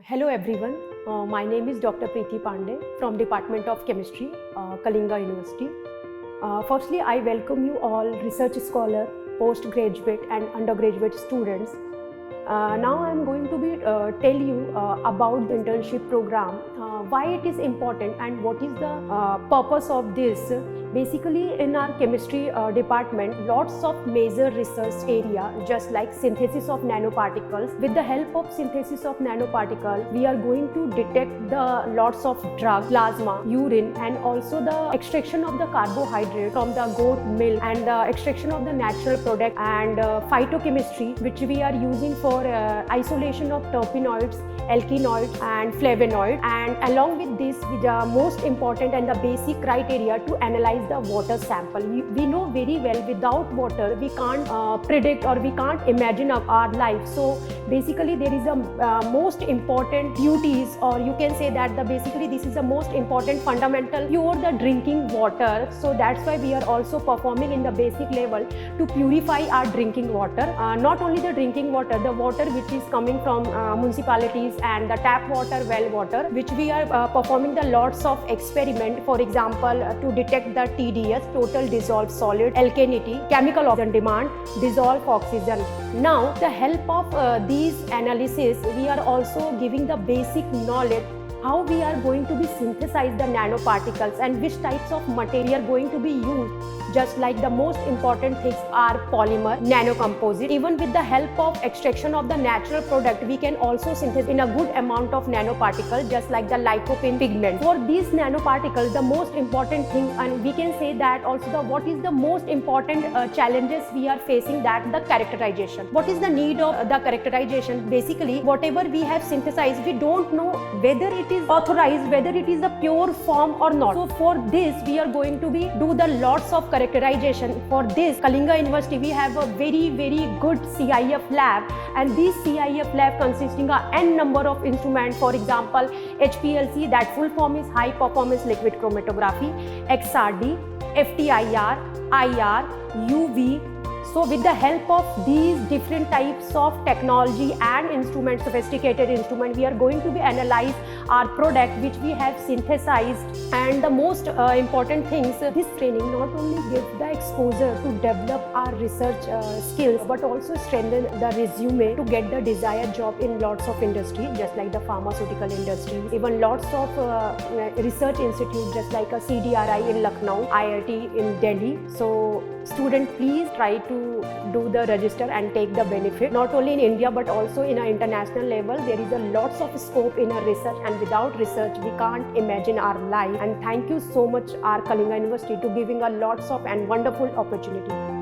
Hello everyone, my name is Dr. Preeti Pandey from Department of Chemistry, Kalinga University. Firstly, I welcome you all research scholar, postgraduate and undergraduate students. Now I am going to tell you about the internship program, why it is important and what is the purpose of this. Basically, in our chemistry department, lots of major research area, just like synthesis of nanoparticles. With the help of synthesis of nanoparticle, we are going to detect the lots of drugs, plasma, urine, and also the extraction of the carbohydrate from the goat milk and the extraction of the natural product and phytochemistry, which we are using for isolation of terpenoids, alkenoids and flavonoids. And along with this, the most important and the basic criteria to analyze the water sample. We know very well without water we can't predict or we can't imagine our life. So basically there is a most important duties, or you can say that basically this is the most important fundamental pure the drinking water. So that's why we are also performing in the basic level to purify our drinking water. Not only the drinking water, the water which is coming from municipalities and the tap water, well water, which we are performing the lots of experiment. For example, to detect the TDS, total dissolved solid, alkalinity, chemical oxygen demand, dissolved oxygen. Now, the help of these analysis, we are also giving the basic knowledge how we are going to be synthesize the nanoparticles and which types of material are going to be used. Just like the most important things are polymer, nanocomposite. Even with the help of extraction of the natural product, we can also synthesize in a good amount of nanoparticles, just like the lycopene pigment. For these nanoparticles, the most important thing, and we can say that also what is the most important challenges we are facing, that the characterization. What is the need of the characterization? Basically, whatever we have synthesized, we don't know whether it is authorized, whether it is the pure form or not. So for this, we are going to do the lots of characterization. For this, Kalinga University, we have a very good CIF lab, and this CIF lab consisting of n number of instruments. For example, HPLC, that full form is high performance liquid chromatography, XRD, FTIR, IR, UV. So with the help of these different types of technology and instruments, sophisticated instrument, we are going to be analyze our product which we have synthesized. And the most important things, this training not only gives the exposure to develop our research skills, but also strengthen the resume to get the desired job in lots of industry, just like the pharmaceutical industry, even lots of research institutes, just like a CDRI in Lucknow, IIT in Delhi. So student, please try to do the register and take the benefit. Not only in India but also in an international level, there is a lots of scope in our research, and without research we can't imagine our life. And thank you so much our Kalinga University to giving a lots of and wonderful opportunity.